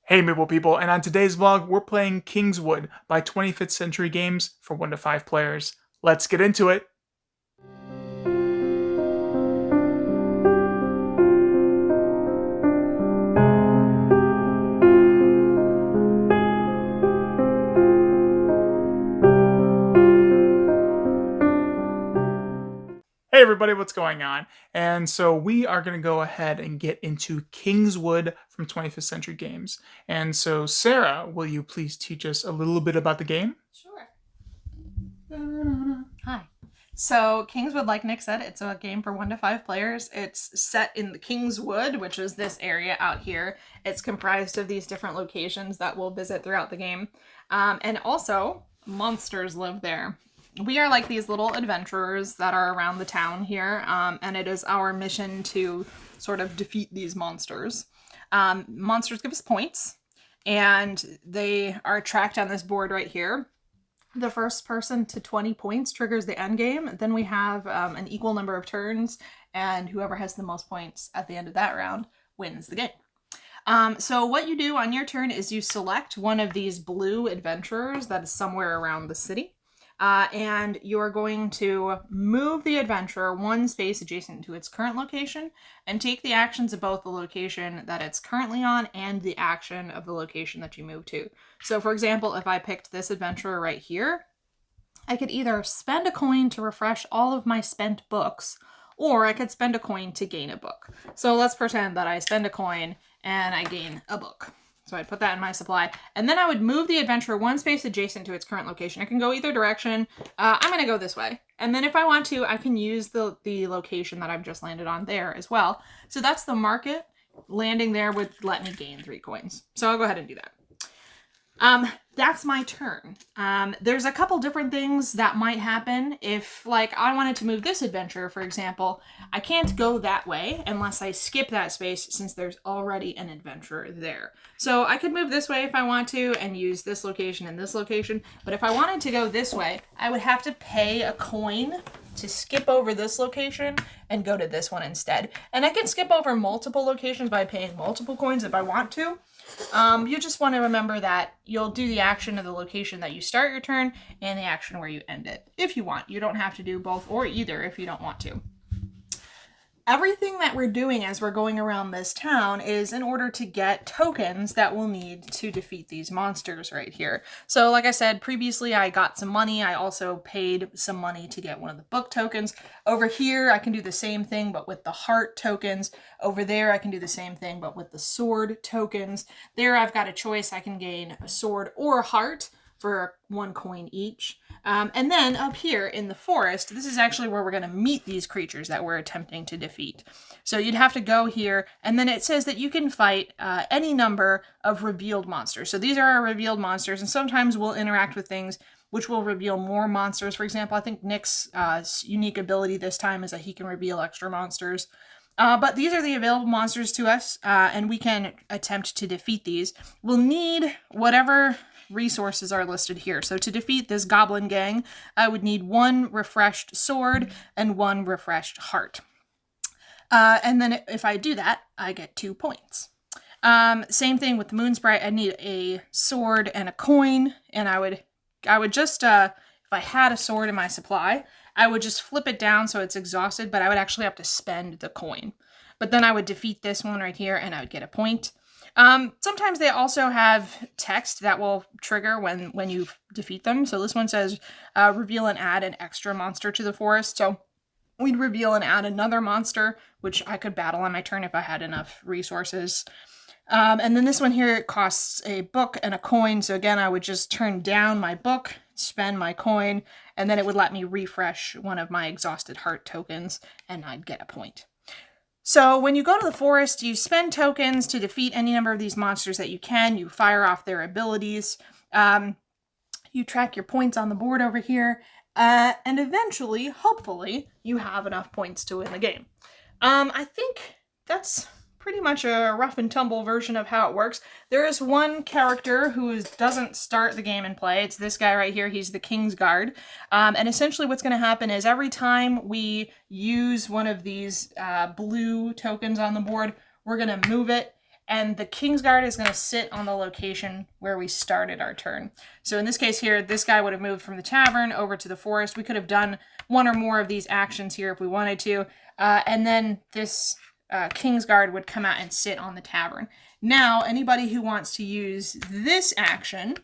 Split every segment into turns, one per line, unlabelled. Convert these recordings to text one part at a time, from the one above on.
Hey Maple people, and on today's vlog, we're playing Kingswood by 25th Century Games for 1 to 5 players. Let's get into it! Hey everybody, what's going on? And so we are going to go ahead and get into Kingswood from 25th Century Games. And so Sarah, will you please teach us a little bit about the game?
Sure. Hi. So Kingswood, like Nick said, it's a game for 1 to 5 players. It's set in the Kingswood, which is this area out here. It's comprised of these different locations that we'll visit throughout the game. And also, monsters live there. We are like these little adventurers that are around the town here, and it is our mission to sort of defeat these monsters. Monsters give us points, and they are tracked on this board right here. The first person to 20 points triggers the end game. Then we have an equal number of turns, and whoever has the most points at the end of that round wins the game. So what you do on your turn is you select one of these blue adventurers that is somewhere around the city. And you're going to move the adventurer 1 space adjacent to its current location and take the actions of both the location that it's currently on and the action of the location that you move to. So for example, if I picked this adventurer right here, I could either spend a coin to refresh all of my spent books, or I could spend a coin to gain a book. So let's pretend that I spend a coin and I gain a book. So I'd put that in my supply. And then I would move the adventurer 1 space adjacent to its current location. It can go either direction. I'm going to go this way. And then if I want to, I can use the location that I've just landed on there as well. So that's the market. Landing there would let me gain 3 coins. So I'll go ahead and do that. That's my turn. There's a couple different things that might happen if, like, I wanted to move this adventure, for example. I can't go that way unless I skip that space since there's already an adventurer there. So I could move this way if I want to and use this location and this location, but if I wanted to go this way, I would have to pay a coin to skip over this location and go to this one instead. And I can skip over multiple locations by paying multiple coins if I want to. You just want to remember that you'll do the action of the location that you start your turn and the action where you end it, if you want. You don't have to do both or either if you don't want to. Everything that we're doing as we're going around this town is in order to get tokens that we'll need to defeat these monsters right here. So like I said previously, I got some money. I also paid some money to get one of the book tokens. Over here, I can do the same thing, but with the heart tokens. Over there, I can do the same thing, but with the sword tokens. There, I've got a choice. I can gain a sword or a heart for 1 coin each. And then up here in the forest, this is actually where we're going to meet these creatures that we're attempting to defeat. So you'd have to go here, and then it says that you can fight any number of revealed monsters. So these are our revealed monsters, and sometimes we'll interact with things which will reveal more monsters. For example, I think Nick's unique ability this time is that he can reveal extra monsters. But these are the available monsters to us, and we can attempt to defeat these. We'll need whatever resources are listed here. So to defeat this Goblin Gang, I would need 1 refreshed sword and 1 refreshed heart. And then if I do that, I get 2 points. Same thing with the Moon Sprite. I need a sword and a coin, and I would just, if I had a sword in my supply, I would just flip it down so it's exhausted, but I would actually have to spend the coin. But then I would defeat this one right here, and I would get a point. Sometimes they also have text that will trigger when you defeat them. So this one says, reveal and add an extra monster to the forest. So we'd reveal and add another monster, which I could battle on my turn if I had enough resources. And then this one here, it costs a book and a coin. So again, I would just turn down my book, spend my coin, and then it would let me refresh one of my exhausted heart tokens, and I'd get a point. So when you go to the forest, you spend tokens to defeat any number of these monsters that you can. You fire off their abilities. You track your points on the board over here. And eventually, hopefully, you have enough points to win the game. I think that's pretty much a rough and tumble version of how it works. There is one character who doesn't start the game and play. It's this guy right here. He's the King's Guard. And essentially what's going to happen is every time we use one of these blue tokens on the board, we're going to move it and the Kingsguard is going to sit on the location where we started our turn. So in this case here, this guy would have moved from the tavern over to the forest. We could have done one or more of these actions here if we wanted to. And then this Kingsguard would come out and sit on the tavern. Now, anybody who wants to use this action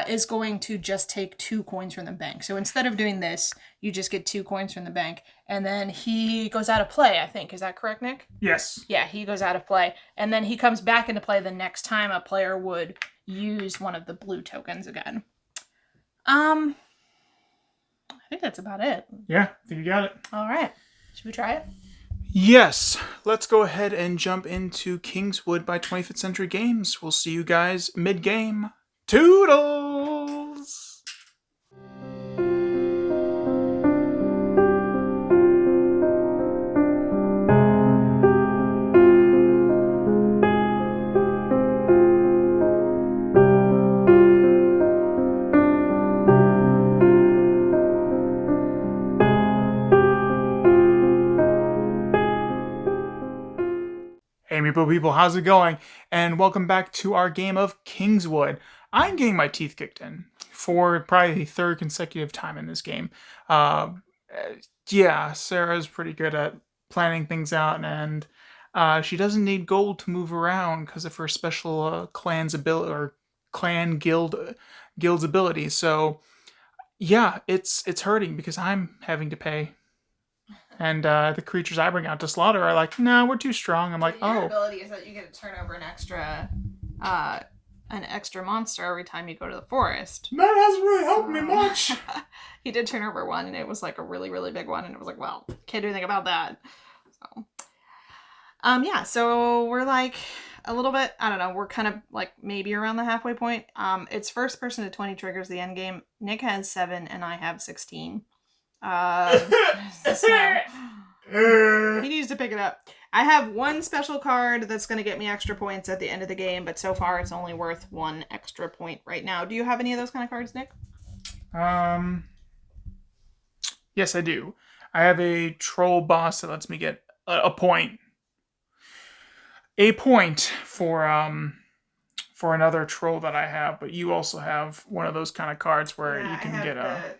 is going to just take 2 coins from the bank. So instead of doing this, you just get 2 coins from the bank. And then he goes out of play, I think. Is that correct, Nick?
Yes.
Yeah, he goes out of play. And then he comes back into play the next time a player would use one of the blue tokens again. I think that's about it.
Yeah, I think you got it.
All right. Should we try it?
Yes, let's go ahead and jump into Kingswood by 25th Century Games. We'll see you guys mid-game. Toodles! Hey Meeple people, how's it going? And welcome back to our game of Kingswood. I'm getting my teeth kicked in for probably the 3rd consecutive time in this game. Yeah, Sarah's pretty good at planning things out, and she doesn't need gold to move around because of her special clan's ability or clan guild's ability. So yeah, it's hurting because I'm having to pay. And the creatures I bring out to slaughter are like, no, we're too strong. I'm like,
Your
oh.
ability is that you get to turn over an extra monster every time you go to the forest.
That hasn't really helped me much.
He did turn over one, and it was like a really, really big one, and it was like, well, can't do anything about that. So, yeah, so we're like a little bit, I don't know, we're kind of like maybe around the halfway point. It's first person to 20 triggers the end game. Nick has 7, and I have 16. So he needs to pick it up. I have 1 special card that's going to get me extra points at the end of the game, but so far it's only worth 1 extra point right now. Do you have any of those kind of cards, Nick?
Yes, I do. I have a troll boss that lets me get a point. A point for another troll that I have, but you also have one of those kind of cards where you can get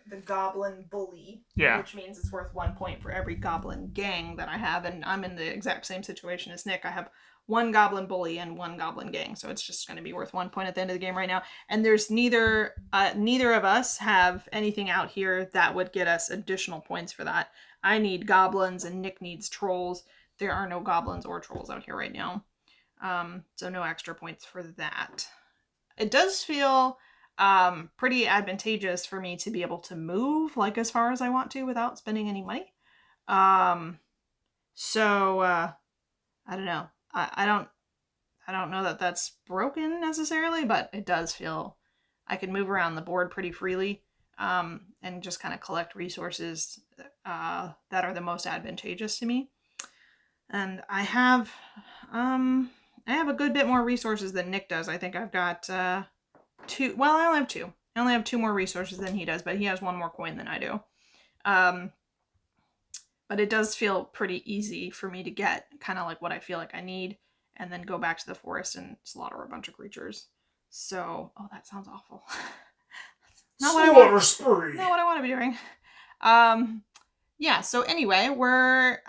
the Goblin Bully,
yeah,
which means it's worth 1 point for every Goblin Gang that I have, and I'm in the exact same situation as Nick. I have 1 Goblin Bully and 1 Goblin Gang, so it's just going to be worth 1 point at the end of the game right now. And there's neither of us have anything out here that would get us additional points for that. I need goblins and Nick needs trolls. There are no goblins or trolls out here right now. So no extra points for that. It does feel pretty advantageous for me to be able to move like as far as I want to without spending any money. So I don't know. I don't know that that's broken necessarily, but it does feel I can move around the board pretty freely and just kind of collect resources that are the most advantageous to me. And I have a good bit more resources than Nick does. I think I've got 2. Well, I only have 2. I only have 2 more resources than he does, but he has 1 more coin than I do. But it does feel pretty easy for me to get kind of like what I feel like I need and then go back to the forest and slaughter a bunch of creatures. So, oh, that sounds awful. Not what I want to be doing. Yeah, so anyway, we're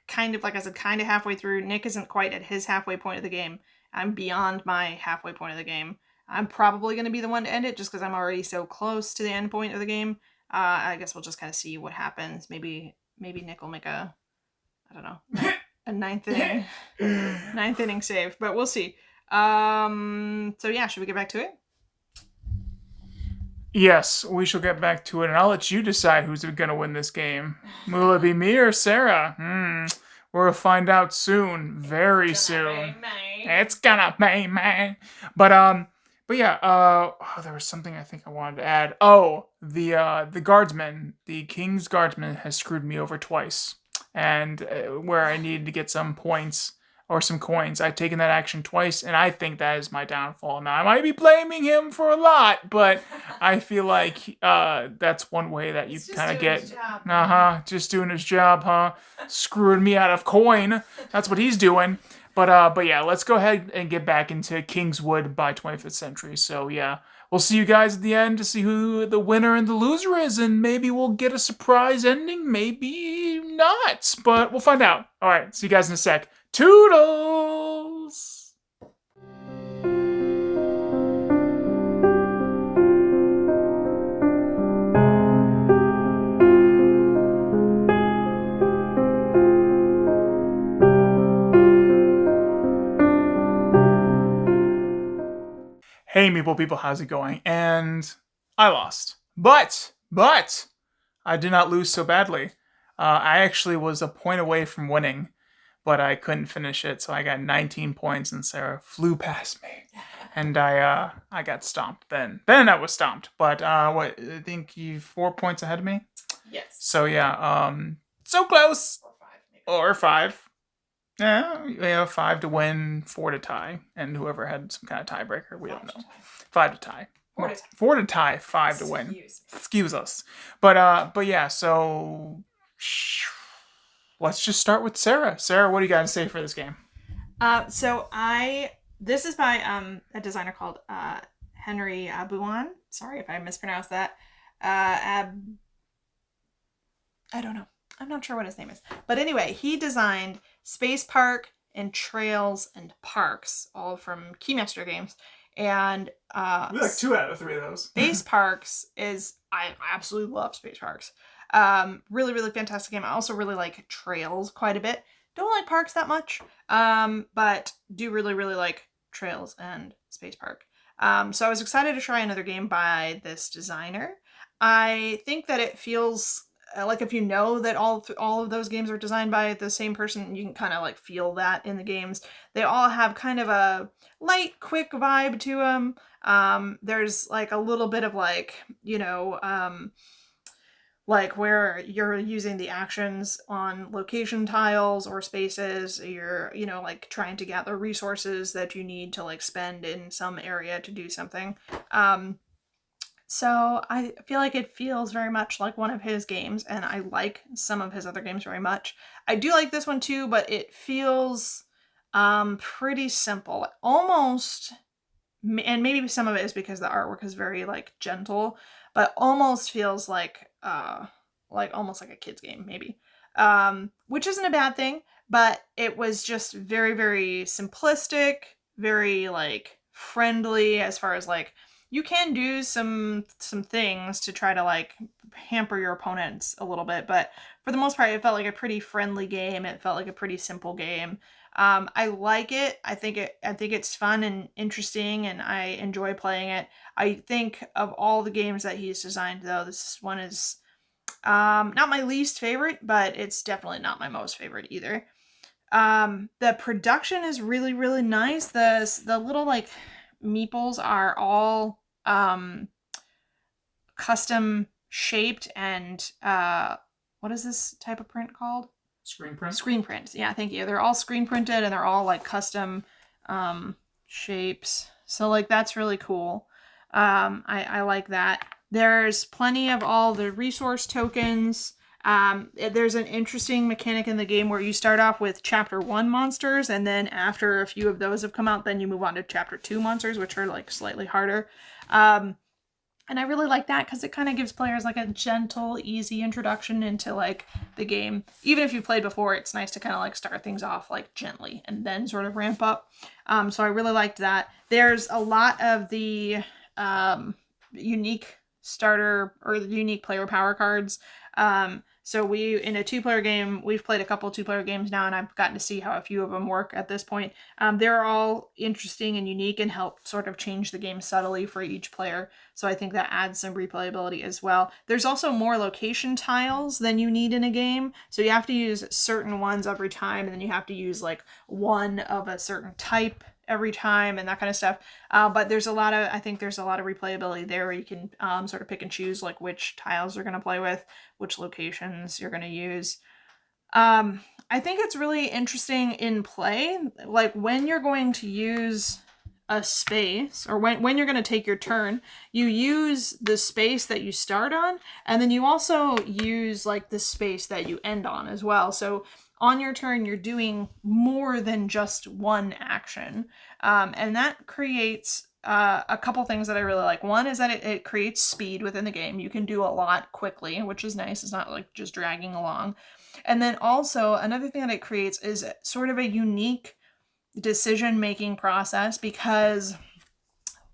kind of, like I said, kind of halfway through. Nick isn't quite at his halfway point of the game. I'm beyond my halfway point of the game. I'm probably going to be the one to end it just because I'm already so close to the end point of the game. I guess we'll just kind of see what happens. Maybe Nick will make a ninth inning save, but we'll see. So yeah, should we get back to it?
Yes, we shall get back to it, and I'll let you decide who's going to win this game. Will it be me or Sarah? We'll find out soon, very soon. It's gonna be me. But yeah, there was something I think I wanted to add. Oh, the guardsman, the king's guardsman has screwed me over twice, and where I needed to get some points or some coins, I've taken that action twice, and I think that is my downfall. Now, I might be blaming him for a lot, but I feel like that's one way that you kind of get... Just doing his job, huh? Screwing me out of coin. That's what he's doing. But yeah, let's go ahead and get back into Kingswood by 25th Century. So yeah, we'll see you guys at the end to see who the winner and the loser is, and maybe we'll get a surprise ending, maybe not, but we'll find out. All right, see you guys in a sec. Toodles! Hey Meeple people, how's it going? And I lost. But I did not lose so badly. I actually was a point away from winning, but I couldn't finish it, so I got 19 points and Sarah flew past me. And I got stomped then. Then I was stomped. But what, I think you 4 points ahead of me?
Yes.
So yeah, so close.
Or 5, maybe.
Or 5. Yeah, we have 5 to win, 4 to tie, and whoever had some kind of tiebreaker, we don't know. 5 to tie.
4 to tie.
4 to tie, 5 to win. Excuse us. But yeah, so let's just start with Sarah. Sarah, what do you got to say for this game?
This is by a designer called Henry Abuan. Sorry if I mispronounced that. I don't know. I'm not sure what his name is. But anyway, he designed Space Park and Trails and Parks, all from Keymaster Games. And
we like 2 out of 3 of those.
Space Parks I absolutely love Space Parks. Really, really fantastic game. I also really like Trails quite a bit. Don't like Parks that much, but do really, really like Trails and Space Park. So I was excited to try another game by this designer. I think that it feels like, if you know that all of those games are designed by the same person, you can kind of like feel that in the games. They all have kind of a light, quick vibe to them. There's like a little bit of like, like where you're using the actions on location tiles or spaces, you're, like trying to gather resources that you need to like spend in some area to do something. So I feel like it feels very much like one of his games, and I like some of his other games very much. I do like this one too, but it feels pretty simple. Almost, and maybe some of it is because the artwork is very like gentle, but almost feels like almost like a kid's game, maybe. Which isn't a bad thing, but it was just very, very simplistic, very like friendly as far as like, you can do some things to try to like hamper your opponents a little bit, but for the most part, it felt like a pretty friendly game. It felt like a pretty simple game. I like it. I think it's fun and interesting, and I enjoy playing it. I think of all the games that he's designed, though, this one is not my least favorite, but it's definitely not my most favorite either. The production is really, really nice. The little like meeples are all custom shaped and what is this type of print called?
Screen print?
Screen print. Yeah, thank you. They're all screen printed and they're all like custom shapes. So like that's really cool. I like that. There's plenty of all the resource tokens. There's an interesting mechanic in the game where you start off with chapter 1 monsters, and then after a few of those have come out, then you move on to chapter 2 monsters, which are like slightly harder. And I really like that because it kind of gives players like a gentle, easy introduction into like the game. Even if you've played before, it's nice to kind of like start things off like gently and then sort of ramp up. So I really liked that. There's a lot of the unique starter or the unique player power cards. So in a 2-player game, we've played a couple 2-player games now, and I've gotten to see how a few of them work at this point. They're all interesting and unique and help sort of change the game subtly for each player. So I think that adds some replayability as well. There's also more location tiles than you need in a game. So you have to use certain ones every time, and then you have to use like one of a certain type every time and that kind of stuff. But I think there's a lot of replayability there where you can sort of pick and choose like which tiles you're going to play with, which locations you're going to use. I think it's really interesting in play, like when you're going to use a space, or when you're going to take your turn, you use the space that you start on, and then you also use like the space that you end on as well. So on your turn, you're doing more than just one action. And that creates a couple things that I really like. One is that it creates speed within the game. You can do a lot quickly, which is nice. It's not like just dragging along. And then also another thing that it creates is sort of a unique decision-making process, because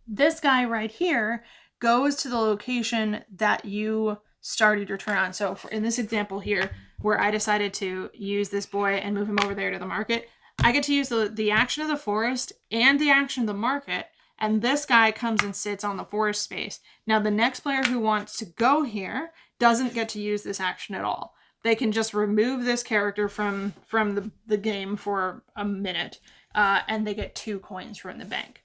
this guy right here goes to the location that you started your turn on. So in this example here, where I decided to use this boy and move him over there to the market, I get to use the action of the forest and the action of the market, and this guy comes and sits on the forest space. Now, the next player who wants to go here doesn't get to use this action at all. They can just remove this character from the game for a minute, and they get 2 coins from the bank.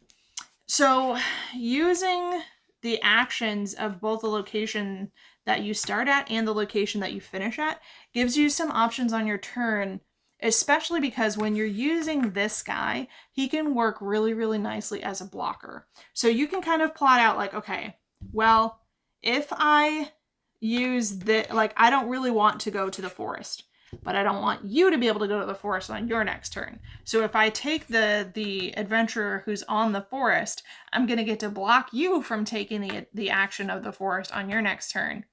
So using the actions of both the location that you start at and the location that you finish at gives you some options on your turn, especially because when you're using this guy, he can work really, really nicely as a blocker. So you can kind of plot out like, okay, well, if I use the, like, I don't really want to go to the forest, but I don't want you to be able to go to the forest on your next turn. So if I take the adventurer who's on the forest, I'm going to get to block you from taking the action of the forest on your next turn.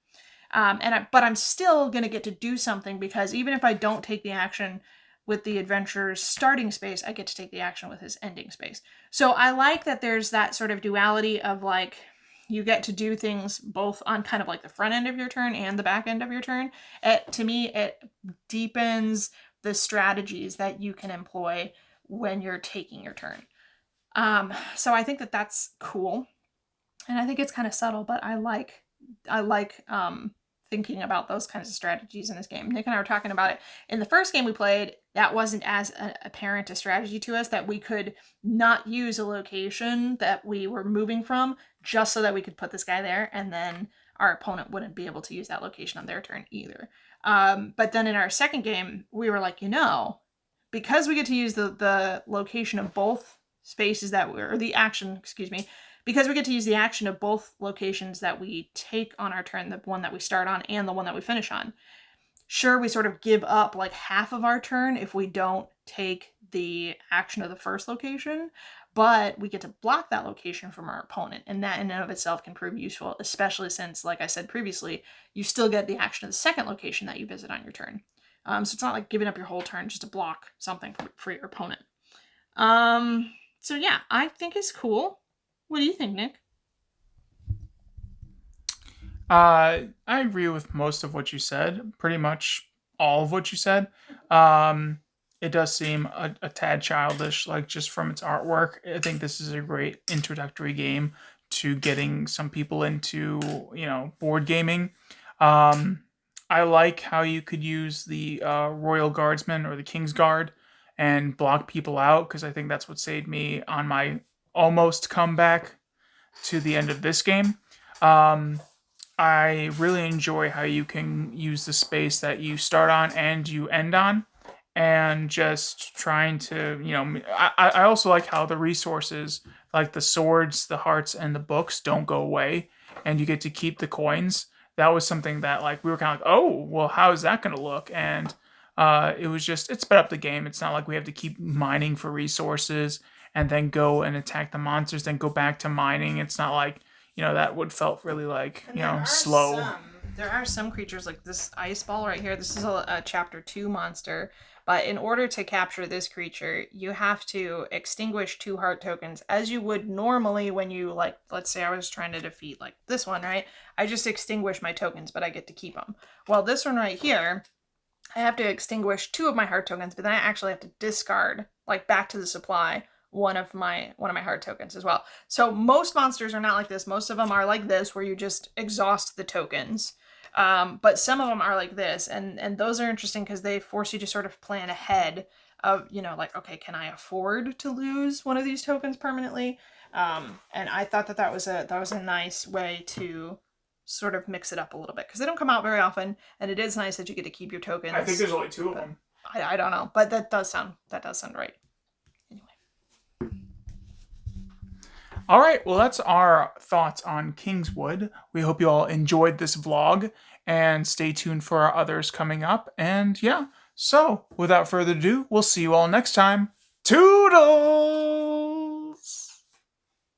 But I'm still going to get to do something, because even if I don't take the action with the adventurer's starting space, I get to take the action with his ending space. So I like that there's that sort of duality of like, you get to do things both on kind of like the front end of your turn and the back end of your turn. To me, it deepens the strategies that you can employ when you're taking your turn. So I think that that's cool. And I think it's kind of subtle, but I like thinking about those kinds of strategies in this game. Nick and I were talking about it. In the first game we played, that wasn't as apparent a strategy to us, that we could not use a location that we were moving from just so that we could put this guy there, and then our opponent wouldn't be able to use that location on their turn either. But then in our second game, we were like, because we get to use the location of both spaces or the action, because we get to use the action of both locations that we take on our turn, the one that we start on and the one that we finish on. Sure, we sort of give up like half of our turn if we don't take the action of the first location, but we get to block that location from our opponent, and that in and of itself can prove useful, especially since, like I said previously, you still get the action of the second location that you visit on your turn. So it's not like giving up your whole turn just to block something for your opponent. So yeah, I think it's cool. What do you think, Nick?
I agree with most of what you said. Pretty much all of what you said. It does seem a tad childish, like just from its artwork. I think this is a great introductory game to getting some people into, board gaming. I like how you could use the Royal Guardsman or the King's Guard and block people out, because I think that's what saved me on my almost comeback to the end of this game. I really enjoy how you can use the space that you start on and you end on, and just trying to, I also like how the resources, like the swords, the hearts, and the books don't go away, and you get to keep the coins. That was something that, like, we were kind of like, oh, well, how is that going to look? And it sped up the game. It's not like we have to keep mining for resources and then go and attack the monsters, then go back to mining. It's not like, that would felt really like, slow.
There are some creatures like this ice ball right here. This is a chapter 2 monster. But in order to capture this creature, you have to extinguish 2 heart tokens, as you would normally when you, like, let's say I was trying to defeat, like, this one, right? I just extinguish my tokens, but I get to keep them. Well, this one right here, I have to extinguish 2 of my heart tokens, but then I actually have to discard, like, back to the supply, one of my heart tokens as well. So most monsters are not like this. Most of them are like this, where you just exhaust the tokens. But some of them are like this, and those are interesting because they force you to sort of plan ahead of, like, okay, can I afford to lose one of these tokens permanently? And I thought that was a nice way to sort of mix it up a little bit, because they don't come out very often, and it is nice that you get to keep your tokens.
I think there's only 2 of them.
I don't know, but that does sound right.
All right, well, that's our thoughts on Kingswood. We hope you all enjoyed this vlog, and stay tuned for our others coming up. And yeah, So, without further ado, we'll see you all next time. Toodles!